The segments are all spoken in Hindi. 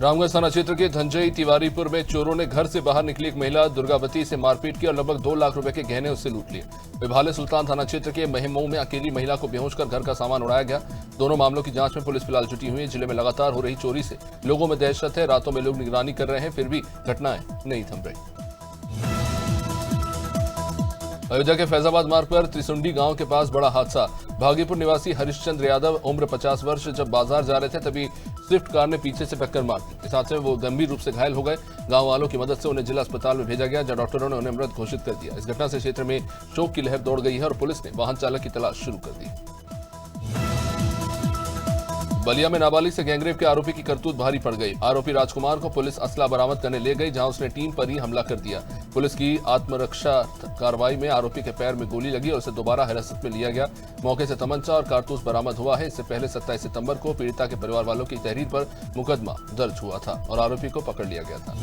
रामगंज थाना क्षेत्र के धंजई तिवारीपुर में चोरों ने घर से बाहर निकली एक महिला दुर्गावती से मारपीट की और लगभग 2 लाख रुपए के गहने उससे लूट लिए। विभाले सुल्तान थाना क्षेत्र के महमऊ में अकेली महिला को बेहोश कर घर का सामान उड़ाया गया। दोनों मामलों की जांच में पुलिस फिलहाल जुटी हुई है। जिले में लगातार हो रही चोरी से लोगों में दहशत है। रातों में लोग निगरानी कर रहे हैं, फिर भी घटनाएं नहीं थम रही। अयोध्या के फैजाबाद मार्ग पर त्रिसुंडी गांव के पास बड़ा हादसा। भागीपुर निवासी हरिश्चंद्र यादव उम्र 50 वर्ष जब बाजार जा रहे थे तभी स्विफ्ट कार ने पीछे से टक्कर मार दी। इस हादसे में वो गंभीर रूप से घायल हो गए। गांव वालों की मदद से उन्हें जिला अस्पताल में भेजा गया, जहां डॉक्टरों ने उन्हें मृत घोषित कर दिया। इस घटना से क्षेत्र में शोक की लहर दौड़ गई है और पुलिस ने वाहन चालक की तलाश शुरू कर दी। बलिया में नाबालिग से गैंगरेप के आरोपी की करतूत भारी पड़ गई। आरोपी राजकुमार को पुलिस असला बरामद करने ले गई, जहां उसने टीम पर ही हमला कर दिया। पुलिस की आत्मरक्षा कार्रवाई में आरोपी के पैर में गोली लगी और उसे दोबारा हिरासत में लिया गया। मौके से तमंचा और कारतूस बरामद हुआ है। इससे पहले 27 सितंबर को पीड़िता के परिवार वालों की तहरीर पर मुकदमा दर्ज हुआ था और आरोपी को पकड़ लिया गया था।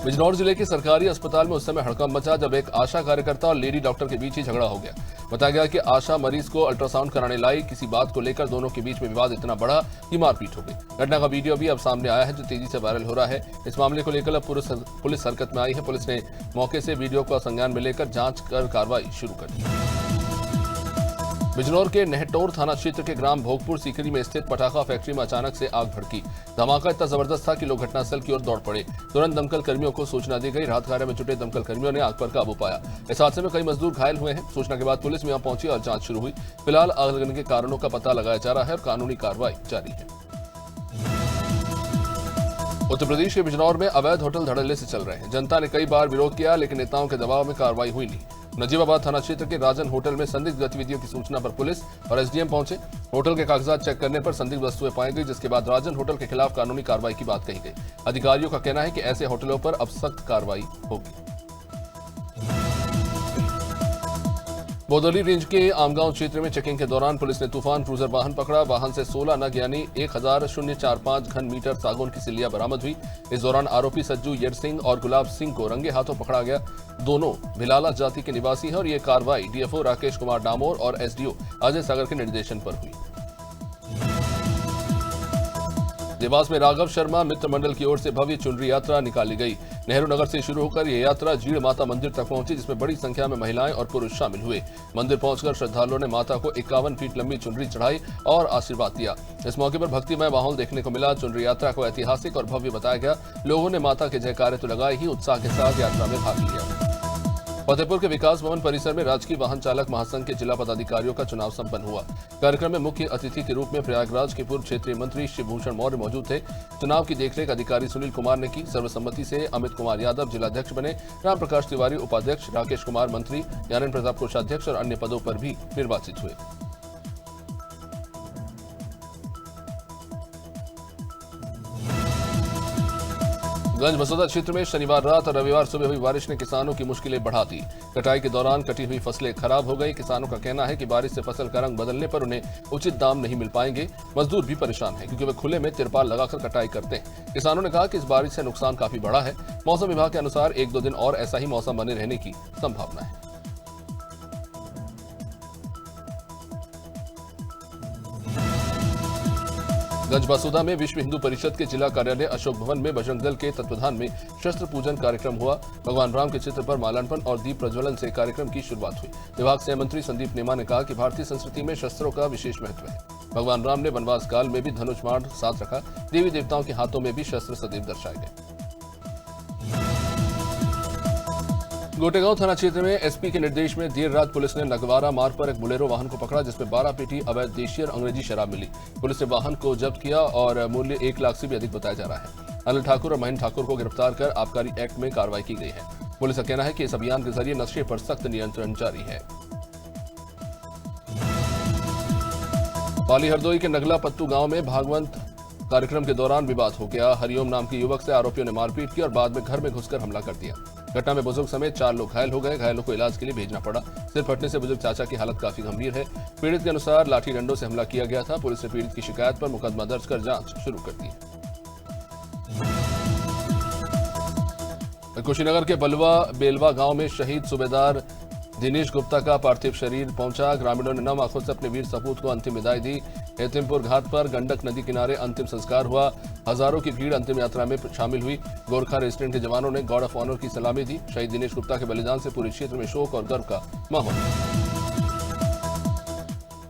बिजनौर जिले के सरकारी अस्पताल में उस समय हड़कंप मचा जब एक आशा कार्यकर्ता और लेडी डॉक्टर के बीच ही झगड़ा हो गया। बताया गया कि आशा मरीज को अल्ट्रासाउंड कराने लाई। किसी बात को लेकर दोनों के बीच में विवाद इतना बढ़ा कि मारपीट हो गई। घटना का वीडियो भी अब सामने आया है, जो तेजी से वायरल हो रहा है। इस मामले को लेकर अब पुलिस हरकत में आई है। पुलिस ने मौके से वीडियो को संज्ञान में लेकर जांच कर कार्रवाई शुरू कर दी। बिजनौर के नेहटौर थाना क्षेत्र के ग्राम भोगपुर सीकरी में स्थित पटाखा फैक्ट्री में अचानक से आग भड़की। धमाका इतना जबरदस्त था कि लोग घटनास्थल की ओर दौड़ पड़े। तुरंत दमकल कर्मियों को सूचना दी गई। राहत कार्य में जुटे दमकल कर्मियों ने आग पर काबू पाया। इस हादसे में कई मजदूर घायल हुए हैं। सूचना के बाद पुलिस यहां पहुंची और जांच शुरू हुई। फिलहाल आग लगने के कारणों का पता लगाया जा रहा है और कानूनी कार्रवाई जारी है। उत्तर प्रदेश के बिजनौर में अवैध होटल धड़ल्ले से चल रहे हैं। जनता ने कई बार विरोध किया, लेकिन नेताओं के दबाव में कार्रवाई हुई नहीं। नजीबाबाद थाना क्षेत्र के राजन होटल में संदिग्ध गतिविधियों की सूचना पर पुलिस और एसडीएम पहुंचे। होटल के कागजात चेक करने पर संदिग्ध वस्तुएं पाई गई, जिसके बाद राजन होटल के खिलाफ कानूनी कार्रवाई की बात कही गई। अधिकारियों का कहना है कि ऐसे होटलों पर अब सख्त कार्रवाई होगी। बोदौली रेंज के आमगांव क्षेत्र में चेकिंग के दौरान पुलिस ने तूफान क्रूजर वाहन पकड़ा। वाहन से 16 नग यानी 1045 घन मीटर सागौन की सिल्लियां बरामद हुई। इस दौरान आरोपी सज्जू यर सिंह और गुलाब सिंह को रंगे हाथों पकड़ा गया। दोनों भिलाला जाति के निवासी हैं और ये कार्रवाई डीएफओ राकेश कुमार डामोर और एसडीओ अजय सागर के निर्देशन पर हुई। देवास में राघव शर्मा मित्र मंडल की ओर से भव्य चुनरी यात्रा निकाली गई। नेहरू नगर से शुरू होकर यह यात्रा जीड़ माता मंदिर तक पहुंची, जिसमें बड़ी संख्या में महिलाएं और पुरुष शामिल हुए। मंदिर पहुंचकर श्रद्धालुओं ने माता को 51 फीट लंबी चुनरी चढ़ाई और आशीर्वाद दिया। इस मौके पर भक्तिमय माहौल देखने को मिला। चुनरी यात्रा को ऐतिहासिक और भव्य बताया गया। लोगों ने माता के जयकारे तो लगाए ही, उत्साह के साथ यात्रा में भाग लिया। फतेहपुर के विकास भवन परिसर में राजकीय वाहन चालक महासंघ के जिला पदाधिकारियों का चुनाव संपन्न हुआ। कार्यक्रम में मुख्य अतिथि के रूप में प्रयागराज के पूर्व क्षेत्रीय मंत्री शिवभूषण मौर्य मौजूद थे। चुनाव की देखरेख अधिकारी सुनील कुमार ने की। सर्वसम्मति से अमित कुमार यादव जिलाध्यक्ष बने। राम प्रकाश तिवारी उपाध्यक्ष, राकेश कुमार मंत्री, ज्ञानेन्द्र प्रताप कोषाध्यक्ष और अन्य पदों पर भी निर्वाचित हुए। गंज बसोदा क्षेत्र में शनिवार रात और रविवार सुबह हुई बारिश ने किसानों की मुश्किलें बढ़ा दी। कटाई के दौरान कटी हुई फसलें खराब हो गई। किसानों का कहना है कि बारिश से फसल का रंग बदलने पर उन्हें उचित दाम नहीं मिल पाएंगे। मजदूर भी परेशान हैं, क्योंकि वे खुले में तिरपाल लगाकर कटाई करते हैं। किसानों ने कहा कि इस बारिश से नुकसान काफी बढ़ा है। मौसम विभाग के अनुसार 1-2 दिन और ऐसा ही मौसम बने रहने की संभावना है। गंज बसोदा में विश्व हिंदू परिषद के जिला कार्यालय अशोक भवन में बजरंग दल के तत्वाधान में शस्त्र पूजन कार्यक्रम हुआ। भगवान राम के चित्र पर माल्यार्पण और दीप प्रज्वलन से कार्यक्रम की शुरुआत हुई। विभाग से मंत्री संदीप नेमा ने कहा कि भारतीय संस्कृति में शस्त्रों का विशेष महत्व है। भगवान राम ने वनवास काल में भी धनुष बाण साथ रखा। देवी देवताओं के हाथों में भी शस्त्र सदैव दर्शाए गए। गोटेगांव थाना क्षेत्र में एसपी के निर्देश में देर रात पुलिस ने नगवारा मार्ग पर एक बुलेरो वाहन को पकड़ा, जिसमें 12 पेटी अवैध देशी और अंग्रेजी शराब मिली। पुलिस ने वाहन को जब्त किया और मूल्य 1 लाख से भी अधिक बताया जा रहा है। अनिल ठाकुर और महेंद्र ठाकुर को गिरफ्तार कर आबकारी एक्ट में कार्रवाई की गई है। पुलिस का कहना है कि इस अभियान के जरिए नशे पर सख्त नियंत्रण जारी है। पाली हरदोई के नगला पत्तू गांव में भागवंत कार्यक्रम के दौरान विवाद हो गया। हरिओम नाम के युवक से आरोपियों ने मारपीट की और बाद में घर में घुसकर हमला कर दिया। घटना में बुजुर्ग समेत 4 लोग घायल हो गए। घायलों को इलाज के लिए भेजना पड़ा। सिर फटने से बुजुर्ग चाचा की हालत काफी गंभीर है। पीड़ित के अनुसार लाठी डंडों से हमला किया गया था। पुलिस ने पीड़ित की शिकायत पर मुकदमा दर्ज कर जांच शुरू कर दी। कुशीनगर के बलवा बेलवा गांव में शहीद सूबेदार दिनेश गुप्ता का पार्थिव शरीर पहुंचा। ग्रामीणों ने नम आंखों से अपने वीर सपूत को अंतिम विदाई दी। हेतिमपुर घाट पर गंडक नदी किनारे अंतिम संस्कार हुआ। हजारों की भीड़ अंतिम यात्रा में शामिल हुई। गोरखा रेजिडेंट के जवानों ने गार्ड ऑफ ऑनर की सलामी दी। शहीद दिनेश गुप्ता के बलिदान से पूरे क्षेत्र में शोक और गर्व का माहौल।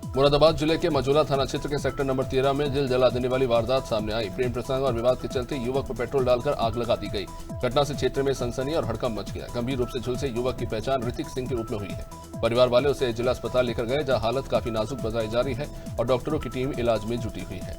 मुरादाबाद जिले के मझौला थाना क्षेत्र के सेक्टर नंबर 13 में दिल जला देने वाली वारदात सामने आई। प्रेम प्रसंग और विवाद के चलते युवक पर पेट्रोल डालकर आग लगा दी गई। घटना से क्षेत्र में सनसनी और हड़कंप मच गया। गंभीर रूप से झुलसे युवक की पहचान ऋतिक सिंह के रूप में हुई है। परिवार वाले उसे जिला अस्पताल लेकर गए, जहां हालत काफी नाजुक बताई जा रही है और डॉक्टरों की टीम इलाज में जुटी हुई है।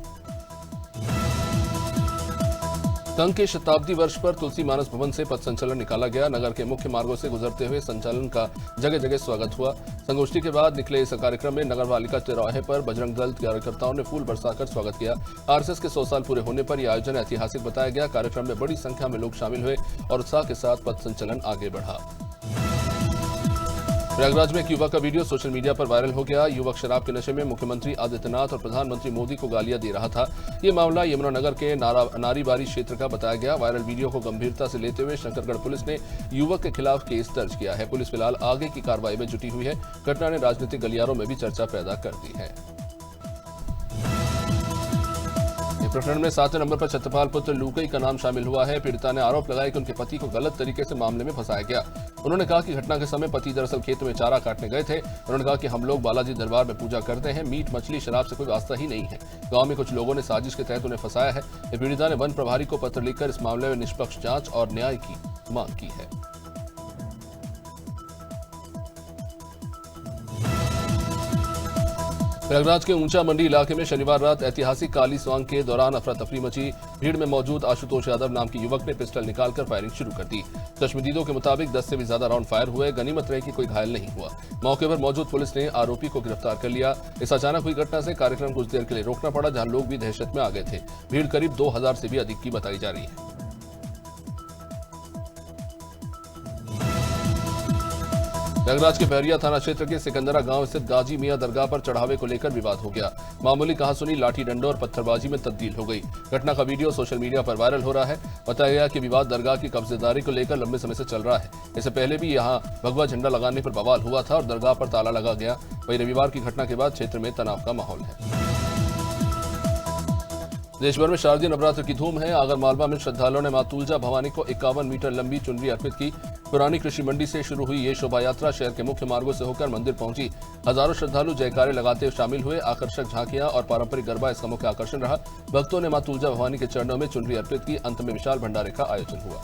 संघ के शताब्दी वर्ष पर तुलसी मानस भवन से पथ संचलन निकाला गया। नगर के मुख्य मार्गों से गुजरते हुए संचालन का जगह जगह स्वागत हुआ। संगोष्ठी के बाद निकले इस कार्यक्रम में नगर पालिका चौराहे पर बजरंग दल कार्यकर्ताओं ने फूल बरसाकर स्वागत किया। आरएसएस के 100 साल पूरे होने पर यह आयोजन ऐतिहासिक बताया गया। कार्यक्रम में बड़ी संख्या में लोग शामिल हुए और उत्साह के साथ पथ संचलन आगे बढ़ा। प्रयागराज में एक युवक का वीडियो सोशल मीडिया पर वायरल हो गया। युवक शराब के नशे में मुख्यमंत्री आदित्यनाथ और प्रधानमंत्री मोदी को गालियां दे रहा था। ये मामला यमुनानगर के नारीबारी क्षेत्र का बताया गया। वायरल वीडियो को गंभीरता से लेते हुए शंकरगढ़ पुलिस ने युवक के खिलाफ केस दर्ज किया है। पुलिस फिलहाल आगे की कार्रवाई में जुटी हुई है। घटना ने राजनीतिक गलियारों में भी चर्चा पैदा कर दी है। प्रकरण में 7वें नंबर पर छत्रपाल पुत्र लूकई का नाम शामिल हुआ है। पीड़िता ने आरोप लगाया कि उनके पति को गलत तरीके से मामले में फंसाया गया। उन्होंने कहा कि घटना के समय पति दरअसल खेत में चारा काटने गए थे। उन्होंने कहा कि हम लोग बालाजी दरबार में पूजा करते हैं, मीट मछली शराब से कोई वास्ता ही नहीं है। गांव में कुछ लोगों ने साजिश के तहत उन्हें फंसाया है। पीड़िता ने वन प्रभारी को पत्र लिखकर इस मामले में निष्पक्ष जांच और न्याय की मांग की है। प्रयागराज के ऊंचा मंडी इलाके में शनिवार रात ऐतिहासिक काली स्वांग के दौरान अफरा तफरी मची। भीड़ में मौजूद आशुतोष यादव नाम के युवक ने पिस्टल निकालकर फायरिंग शुरू कर दी। चश्मदीदों के मुताबिक 10 से भी ज्यादा राउंड फायर हुए। गनीमत रही कि कोई घायल नहीं हुआ। मौके पर मौजूद पुलिस ने आरोपी को गिरफ्तार कर लिया। इस अचानक हुई घटना से कार्यक्रम कुछ देर के लिए रोकना पड़ा, जहां लोग भी दहशत में आ गए थे। भीड़ करीब 2000 से भी अधिक की बताई जा रही है। प्रयागराज के बहरिया थाना क्षेत्र के सिकंदरा गांव स्थित गाजी मियां दरगाह पर चढ़ावे को लेकर विवाद हो गया। मामूली कहासुनी लाठी डंडों और पत्थरबाजी में तब्दील हो गई। घटना का वीडियो सोशल मीडिया पर वायरल हो रहा है। बताया गया कि विवाद दरगाह की कब्जेदारी को लेकर लंबे समय से चल रहा है। इससे पहले भी यहां भगवा झंडा लगाने पर बवाल हुआ था और दरगाह पर ताला लगा गया। वहीं रविवार की घटना के बाद क्षेत्र में तनाव का माहौल है। देश भर में शारदीय नवरात्र की धूम है। आगर मालवा में श्रद्धालुओं ने मां तुलजा भवानी को 51 मीटर लंबी चुनरी अर्पित की। पुरानी कृषि मंडी से शुरू हुई ये शोभा यात्रा शहर के मुख्य मार्गों से होकर मंदिर पहुंची। हजारों श्रद्धालु जयकारे लगाते हुए शामिल हुए। आकर्षक झांकियां और पारंपरिक गरबा इसका मुख्य आकर्षण रहा। भक्तों ने मां तुलजा भवानी के चरणों में चुनरी अर्पित की। अंत में विशाल भंडारे का आयोजन हुआ।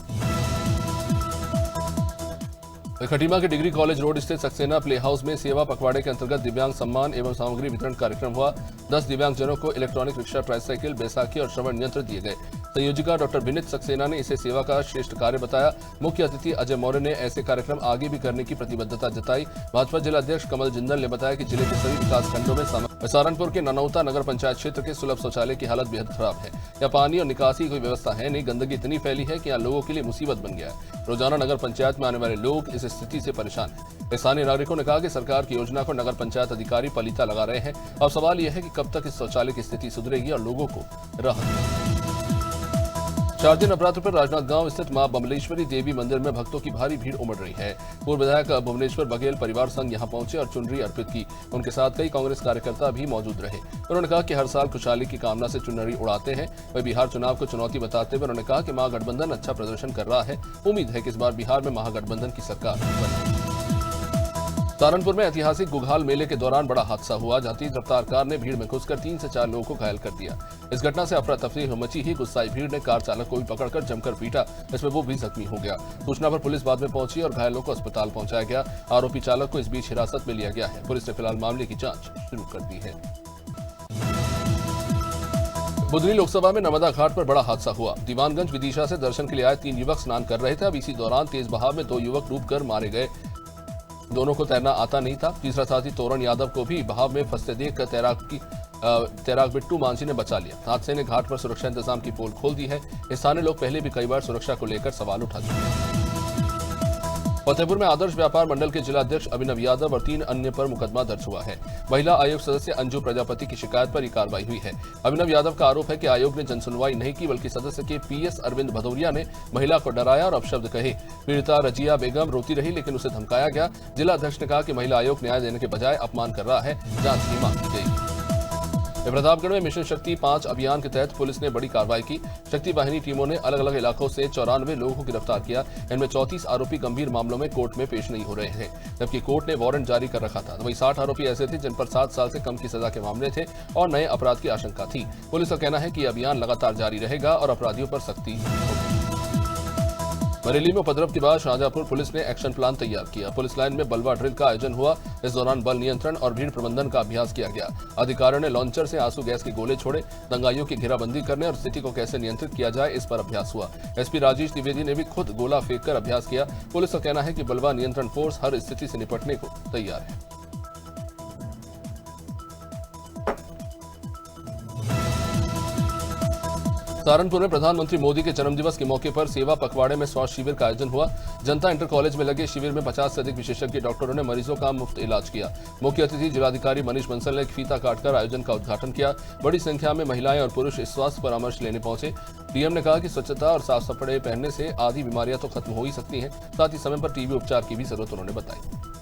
खटीमा के डिग्री कॉलेज रोड स्थित सक्सेना प्ले हाउस में सेवा पखवाड़े के अंतर्गत दिव्यांग सम्मान एवं सामग्री वितरण कार्यक्रम हुआ। 10 दिव्यांगजनों को इलेक्ट्रॉनिक रिक्शा, ट्राइसाइकिल, बैसाखी और श्रवण यंत्र दिए गए। संयोजिका डॉक्टर विनीत सक्सेना ने इसे सेवा का श्रेष्ठ कार्य बताया। मुख्य अतिथि अजय मौर्य ने ऐसे कार्यक्रम आगे भी करने की प्रतिबद्धता जताई। भाजपा जिला अध्यक्ष कमल जिंदल ने बताया कि जिले के सभी विकास खंडों में सहारनपुर के ननौता नगर पंचायत क्षेत्र के सुलभ शौचालय की हालत बेहद खराब है। यहाँ पानी और निकासी की कोई व्यवस्था है नहीं। गंदगी इतनी फैली है कि यहाँ लोगों के लिए मुसीबत बन गया है। रोजाना नगर पंचायत में आने वाले लोग इस स्थिति से परेशान हैं। स्थानीय नागरिकों ने कहा कि सरकार की योजना को नगर पंचायत अधिकारी पलीता लगा रहे हैं। अब सवाल यह है कि कब तक इस शौचालय की स्थिति सुधरेगी और लोगों को राहत मिलेगी। शारदीय नवरात्र पर राजनांदगांव स्थित मां बमलेश्वरी देवी मंदिर में भक्तों की भारी भीड़ उमड़ रही है। पूर्व विधायक भुवनेश्वर बघेल परिवार संग यहां पहुंचे और चुनरी अर्पित की। उनके साथ कई कांग्रेस कार्यकर्ता भी मौजूद रहे। उन्होंने कहा कि हर साल खुशहाली की कामना से चुनरी उड़ाते हैं। वह बिहार चुनाव को चुनौती बताते हुए उन्होंने कहा कि महागठबंधन अच्छा प्रदर्शन कर रहा है। उम्मीद है कि इस बार बिहार में महागठबंधन की सरकार बने। सहारनपुर में ऐतिहासिक गुघाल मेले के दौरान बड़ा हादसा हुआ, जहां तेज रफ्तार कार ने भीड़ में घुसकर 3 से 4 लोगों को घायल कर दिया। इस घटना से अफरा तफरी मची ही। गुस्साई भीड़ ने कार चालक को भी पकड़कर जमकर पीटा। इसमें वो भी जख्मी हो गया। सूचना पर पुलिस बाद में पहुंची और घायलों को अस्पताल पहुंचाया गया। आरोपी चालक को इस बीच हिरासत में लिया गया है। पुलिस ने फिलहाल मामले की जांच शुरू कर दी है। बुधनी लोकसभा में नर्मदा घाट पर बड़ा हादसा हुआ। दीवानगंज विदिशा से दर्शन के लिए आए 3 युवक स्नान कर रहे थे। अब इसी दौरान तेज बहाव में 2 युवक डूबकर मारे गए। दोनों को तैरना आता नहीं था। तीसरा साथी तोरण यादव को भी बहाव में फंसते देखकर तैराक बिट्टू मांझी ने बचा लिया। हादसे ने घाट पर सुरक्षा इंतजाम की पोल खोल दी है। स्थानीय लोग पहले भी कई बार सुरक्षा को लेकर सवाल उठा चुके हैं। फतेहपुर में आदर्श व्यापार मंडल के जिलाध्यक्ष अभिनव यादव और 3 अन्य पर मुकदमा दर्ज हुआ है। महिला आयोग सदस्य अंजू प्रजापति की शिकायत पर यह कार्रवाई हुई है। अभिनव यादव का आरोप है कि आयोग ने जनसुनवाई नहीं की, बल्कि सदस्य के पीएस अरविंद भदौरिया ने महिला को डराया और अपशब्द कहे। पीड़िता रजिया बेगम रोती रही, लेकिन उसे धमकाया गया। जिलाध्यक्ष ने कहा कि महिला आयोग न्याय देने के बजाय अपमान कर रहा है, जांच की मांग की गई। प्रतापगढ़ में मिशन शक्ति 5 अभियान के तहत पुलिस ने बड़ी कार्रवाई की। शक्ति वाहिनी टीमों ने अलग अलग इलाकों से 94 लोगों को गिरफ्तार किया। इनमें 34 आरोपी गंभीर मामलों में कोर्ट में पेश नहीं हो रहे हैं, जबकि कोर्ट ने वारंट जारी कर रखा था। वहीं 60 आरोपी ऐसे थे जिन पर 7 साल से कम की सजा के मामले थे और नए अपराध की आशंका थी। पुलिस का कहना है कि यह अभियान लगातार जारी रहेगा और अपराधियों पर सख्ती होगी। बरेली में उपद्रव के बाद शाहजहांपुर पुलिस ने एक्शन प्लान तैयार किया। पुलिस लाइन में बलवा ड्रिल का आयोजन हुआ। इस दौरान बल नियंत्रण और भीड़ प्रबंधन का अभ्यास किया गया। अधिकारियों ने लॉन्चर से आंसू गैस के गोले छोड़े। दंगाइयों की घेराबंदी करने और स्थिति को कैसे नियंत्रित किया जाए, इस पर अभ्यास हुआ। एसपी राजेश द्विवेदी ने भी खुद गोला फेंक कर अभ्यास किया। पुलिस का कहना है कि बलवा नियंत्रण फोर्स हर स्थिति से निपटने को तैयार है। सहारनपुर में प्रधानमंत्री मोदी के जन्मदिवस के मौके पर सेवा पखवाड़े में स्वास्थ्य शिविर का आयोजन हुआ। जनता इंटर कॉलेज में लगे शिविर में 50 से अधिक विशेषज्ञ डॉक्टरों ने मरीजों का मुफ्त इलाज किया। मुख्य अतिथि जिलाधिकारी मनीष बंसल ने एक फीता काटकर आयोजन का उद्घाटन किया। बड़ी संख्या में महिलाएं और पुरुष इस स्वास्थ्य परामर्श लेने पहुंचे। डीएम ने कहा कि स्वच्छता और साफ कपड़े पहनने से आधी बीमारियां तो खत्म हो ही सकती हैं, साथ ही समय पर टीबी उपचार की भी जरूरत उन्होंने बताई।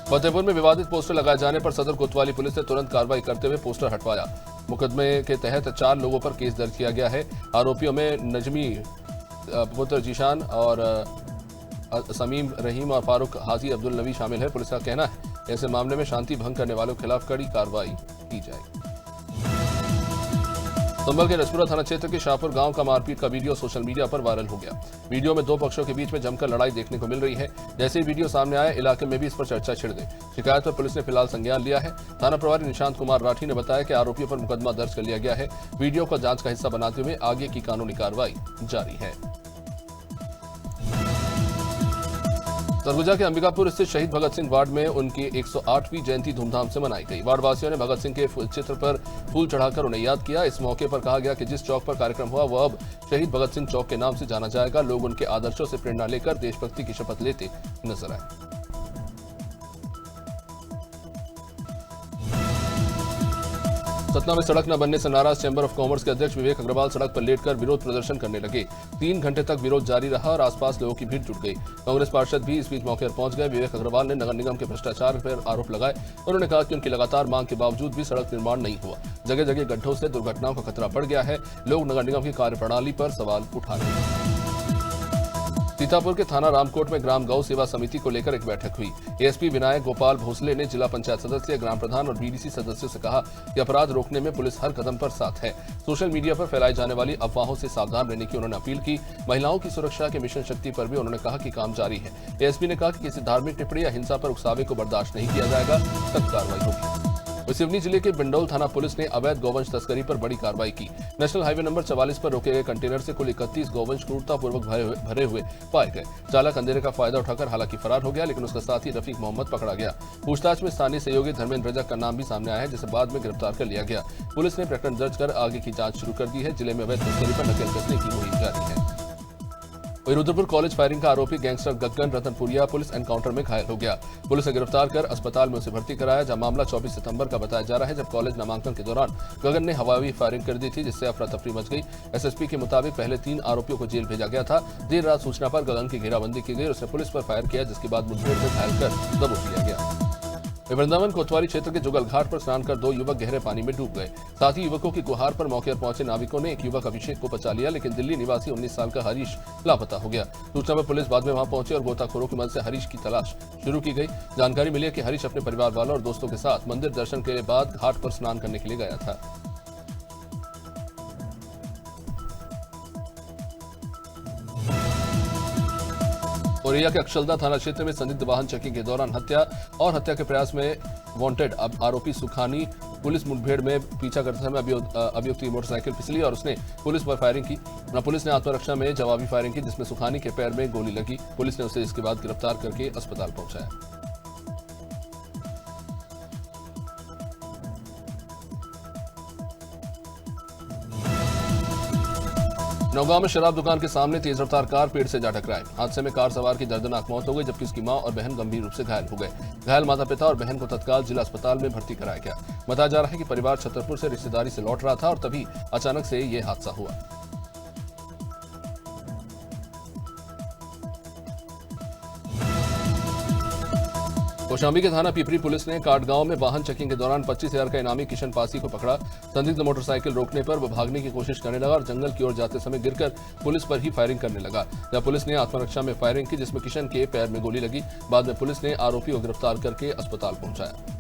फतेहपुर में विवादित पोस्टर लगाए जाने पर सदर कोतवाली पुलिस ने तुरंत कार्रवाई करते हुए पोस्टर हटवाया। मुकदमे के तहत 4 लोगों पर केस दर्ज किया गया है। आरोपियों में नजमी पुत्र जीशान और समीम रहीम और फारूक हाजी अब्दुल नबी शामिल है। पुलिस का कहना है ऐसे मामले में शांति भंग करने वालों के खिलाफ कड़ी कार्रवाई की जाएगी। संभल के रजपुरा थाना क्षेत्र के शाहपुर गांव का मारपीट का वीडियो सोशल मीडिया पर वायरल हो गया। वीडियो में 2 पक्षों के बीच में जमकर लड़ाई देखने को मिल रही है। जैसे ही वीडियो सामने आया, इलाके में भी इस पर चर्चा छिड़ गई। शिकायत पर पुलिस ने फिलहाल संज्ञान लिया है। थाना प्रभारी निशांत कुमार राठी ने बताया कि आरोपियों पर मुकदमा दर्ज कर लिया गया है। वीडियो को जांच का हिस्सा बनाते हुए आगे की कानूनी कार्रवाई जारी है। सरगुजा के अंबिकापुर स्थित शहीद भगत सिंह वार्ड में उनकी 108वीं जयंती धूमधाम से मनाई गई। वार्ड वासियों ने भगत सिंह के चित्र पर फूल चढ़ाकर उन्हें याद किया। इस मौके पर कहा गया कि जिस चौक पर कार्यक्रम हुआ वह अब शहीद भगत सिंह चौक के नाम से जाना जाएगा। लोग उनके आदर्शों से प्रेरणा लेकर देशभक्ति की शपथ लेते नजर आए। सतना में सड़क न बनने से नाराज चैंबर ऑफ कॉमर्स के अध्यक्ष विवेक अग्रवाल सड़क पर लेटकर विरोध प्रदर्शन करने लगे। 3 घंटे तक विरोध जारी रहा और आसपास लोगों की भीड़ जुट गई। कांग्रेस पार्षद भी इस बीच मौके पर पहुंच गए। विवेक अग्रवाल ने नगर निगम के भ्रष्टाचार पर आरोप लगाए। उन्होंने कहा कि उनकी लगातार मांग के बावजूद भी सड़क निर्माण नहीं हुआ। जगह जगह गड्ढों से दुर्घटनाओं का खतरा बढ़ गया है। लोग नगर निगम की कार्यप्रणाली पर सवाल उठा रहे हैं। सीतापुर के थाना रामकोट में ग्राम गौ सेवा समिति को लेकर एक बैठक हुई। एएसपी विनायक गोपाल भोसले ने जिला पंचायत सदस्य, ग्राम प्रधान और बीडीसी सदस्यों से कहा कि अपराध रोकने में पुलिस हर कदम पर साथ है। सोशल मीडिया पर फैलाई जाने वाली अफवाहों से सावधान रहने की उन्होंने अपील की। महिलाओं की सुरक्षा के मिशन शक्ति पर भी उन्होंने कहा कि काम जारी है। एएसपी ने कहा कि किसी धार्मिक टिप्पणी या हिंसा पर उकसावे को बर्दाश्त नहीं किया जाएगा, सख्त कार्रवाई होगी। सिवनी जिले के बिंडौल थाना पुलिस ने अवैध गौवंश तस्करी पर बड़ी कार्रवाई की। नेशनल हाईवे नंबर 44 पर रोके गए कंटेनर से कुल 31 गौवंश क्रूरतापूर्वक भरे हुए पाए गए। चालक अंधेरे का फायदा उठाकर हालांकि फरार हो गया, लेकिन उसका साथी रफीक मोहम्मद पकड़ा गया। पूछताछ में स्थानीय सहयोगी धर्मेंद्र रजक का नाम भी सामने आया है, जिसे बाद में गिरफ्तार कर लिया गया। पुलिस ने प्रकरण दर्ज कर आगे की जांच शुरू कर दी है। जिले में अवैध तस्करी पर नकेल कसने की मुहिम जारी है। रुद्रपुर कॉलेज फायरिंग का आरोपी गैंगस्टर गगन रतनपुरिया पुलिस एनकाउंटर में घायल हो गया। पुलिस ने गिरफ्तार कर अस्पताल में उसे भर्ती कराया, जहां मामला 24 सितंबर का बताया जा रहा है, जब कॉलेज नामांकन के दौरान गगन ने हवाई फायरिंग कर दी थी, जिससे अफरा तफरी मच गई। एसएसपी के मुताबिक पहले 3 आरोपियों को जेल भेजा गया था। देर रात सूचना पर गगन की घेराबंदी की गई और उसने पुलिस पर फायर किया, जिसके बाद मुठभेड़ में घायल कर दबोच लिया गया। वृंदावन कोतवाली क्षेत्र के जुगल घाट पर स्नान कर 2 युवक गहरे पानी में डूब गए। साथ ही युवकों की गुहार पर मौके पर पहुंचे नाविकों ने एक युवक अभिषेक को बचा लिया, लेकिन दिल्ली निवासी 19 साल का हरीश लापता हो गया। सूचना पर पुलिस बाद में वहां पहुंची और गोताखोरों की मदद से हरीश की तलाश शुरू की गई। जानकारी मिली कि हरीश अपने परिवार वालों और दोस्तों के साथ मंदिर दर्शन के बाद घाट पर स्नान करने के लिए गया था। औरैया के अक्षलदा थाना क्षेत्र में संदिग्ध वाहन चेकिंग के दौरान हत्या के प्रयास में वांटेड आरोपी सुखानी पुलिस मुठभेड़ में पीछा करते समय अभियुक्त की मोटरसाइकिल फिसली और उसने पुलिस पर फायरिंग की। पुलिस ने आत्मरक्षा में जवाबी फायरिंग की, जिसमें सुखानी के पैर में गोली लगी। पुलिस ने उसे इसके बाद गिरफ्तार करके अस्पताल पहुंचाया। नौगांव में शराब दुकान के सामने तेज रफ्तार कार पेड़ से जा टकराई। हादसे में कार सवार की दर्दनाक मौत हो गई, जबकि उसकी मां और बहन गंभीर रूप से घायल हो गए। घायल माता पिता और बहन को तत्काल जिला अस्पताल में भर्ती कराया गया। बताया जा रहा है कि परिवार छतरपुर से रिश्तेदारी से लौट रहा था और तभी अचानक से ये हादसा हुआ। कौशाम्बी के थाना पिपरी पुलिस ने काटगांव में वाहन चेकिंग के दौरान 25,000 का इनामी किशन पासी को पकड़ा। संदिग्ध मोटरसाइकिल रोकने पर वह भागने की कोशिश करने लगा और जंगल की ओर जाते समय गिरकर पुलिस पर ही फायरिंग करने लगा। जब पुलिस ने आत्मरक्षा में फायरिंग की, जिसमें किशन के पैर में गोली लगी। बाद में पुलिस ने आरोपी को गिरफ्तार करके अस्पताल पहुंचाया।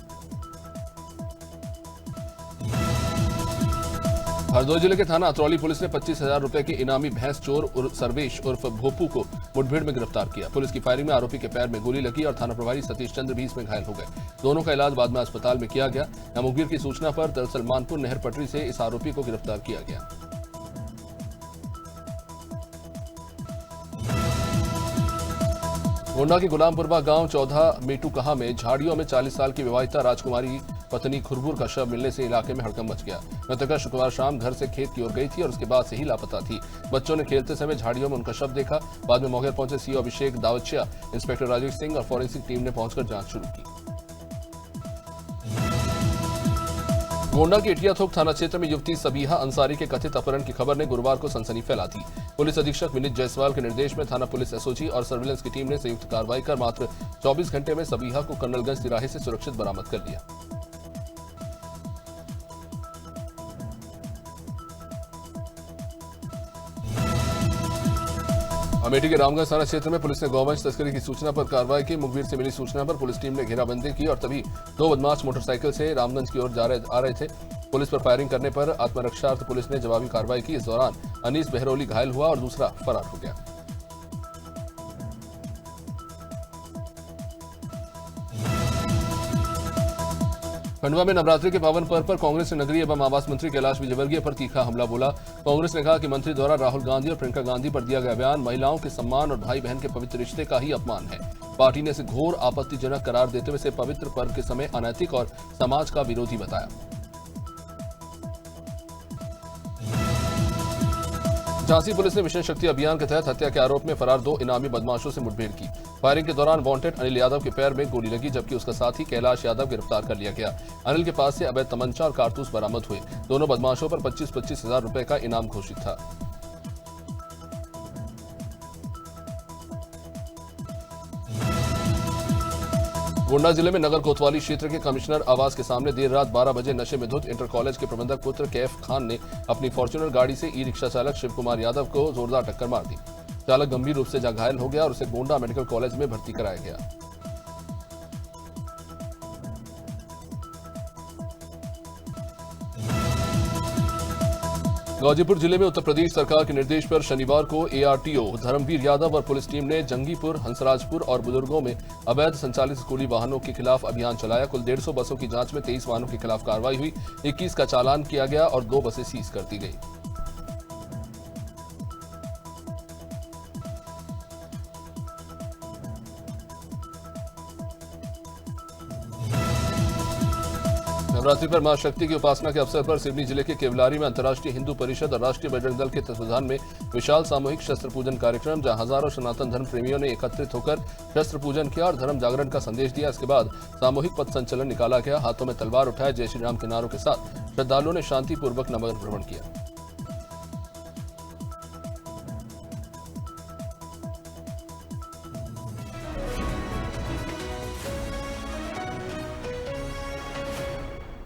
हरदोई जिले के थाना अतरौली पुलिस ने 25,000 रुपए के इनामी भैंस चोर सर्वेश उर्फ भोपू को मुठभेड़ में गिरफ्तार किया। पुलिस की फायरिंग में आरोपी के पैर में गोली लगी और थाना प्रभारी सतीश चंद्र भी इसमें घायल हो गए। दोनों का इलाज बाद में अस्पताल में किया गया। मुखबिर की सूचना पर दरअसल मानपुर नहर पटरी से इस आरोपी को गिरफ्तार किया गया। गोंडा के गुलामपुरवा गांव चौधा मेटूकहा में झाड़ियों में 40 साल की विवाहिता राजकुमारी पत्नी खुरबुर का शव मिलने से इलाके में हड़कंप मच गया। मृतका शुक्रवार शाम घर से खेत की ओर गई थी और उसके बाद से ही लापता थी। बच्चों ने खेलते समय झाड़ियों में उनका शव देखा। बाद में मौके पर पहुंचे सीओ अभिषेक दावचिया, इंस्पेक्टर राजेश सिंह और फॉरेंसिक टीम ने पहुंचकर जांच शुरू की। गोंडा के इटियाथोक थाना क्षेत्र में युवती सबीहा अंसारी के कथित अपहरण की खबर ने गुरुवार को सनसनी फैला दी। पुलिस अधीक्षक विनीत जायसवाल के निर्देश में थाना पुलिस एसओजी और सर्विलांस की टीम ने संयुक्त कार्रवाई कर मात्र 24 घंटे में सबीहा को कर्नलगंज तिराहे से सुरक्षित बरामद कर लिया। अमेठी के रामगंज थाना क्षेत्र में पुलिस ने गौवंश तस्करी की सूचना पर कार्रवाई की। मुखबिर से मिली सूचना पर पुलिस टीम ने घेराबंदी की और तभी 2 बदमाश मोटरसाइकिल से रामगंज की ओर आ रहे थे। पुलिस पर फायरिंग करने पर आत्मरक्षार्थ पुलिस ने जवाबी कार्रवाई की। इस दौरान अनीस बहरौली घायल हुआ और दूसरा फरार हो गया। खंडवा में नवरात्रि के पावन पर्व पर कांग्रेस ने नगरीय एवं आवास मंत्री कैलाश विजयवर्गीय पर तीखा हमला बोला। कांग्रेस ने कहा कि मंत्री द्वारा राहुल गांधी और प्रियंका गांधी पर दिया गया बयान महिलाओं के सम्मान और भाई बहन के पवित्र रिश्ते का ही अपमान है। पार्टी ने इसे घोर आपत्तिजनक करार देते हुए इसे पवित्र पर्व के समय अनैतिक और समाज का विरोधी बताया। झांसी पुलिस ने मिशन शक्ति अभियान के तहत हत्या के आरोप में फरार 2 इनामी बदमाशों से मुठभेड़ की। फायरिंग के दौरान वांटेड अनिल यादव के पैर में गोली लगी, जबकि उसका साथी कैलाश यादव गिरफ्तार कर लिया गया। अनिल के पास से अवैध तमंचा और कारतूस बरामद हुए। दोनों बदमाशों पर 25-25 हजार रुपए का इनाम घोषित था। गोंडा जिले में नगर कोतवाली क्षेत्र के कमिश्नर आवास के सामने देर रात 12 बजे नशे में धुत इंटर कॉलेज के प्रबंधक पुत्र कैफ खान ने अपनी फॉर्च्यूनर गाड़ी से ई रिक्शा चालक शिव कुमार यादव को जोरदार टक्कर मार दी। चालक गंभीर रूप से घायल हो गया और उसे गोंडा मेडिकल कॉलेज में भर्ती कराया गया। गाजीपुर जिले में उत्तर प्रदेश सरकार के निर्देश पर शनिवार को एआरटीओ धर्मवीर यादव और पुलिस टीम ने जंगीपुर, हंसराजपुर और बुजुर्गों में अवैध संचालित स्कूली वाहनों के खिलाफ अभियान चलाया। कुल 150 बसों की जांच में 23 वाहनों के खिलाफ कार्रवाई हुई। 21 का चालान किया गया और 2 बसें सीज कर दी गई। नवरात्रि पर मां शक्ति की उपासना के अवसर पर सिवनी जिले के केवलारी में अंतर्राष्ट्रीय हिंदू परिषद और राष्ट्रीय बजरंग दल के तत्वावधान में विशाल सामूहिक शस्त्र पूजन कार्यक्रम, जहां हजारों सनातन धर्म प्रेमियों ने एकत्रित होकर शस्त्र पूजन किया और धर्म जागरण का संदेश दिया। इसके बाद सामूहिक पथ संचलन निकाला गया। हाथों में तलवार उठाए जय श्री राम के नारों के साथ श्रद्धालुओं ने शांतिपूर्वक नगर भ्रमण किया।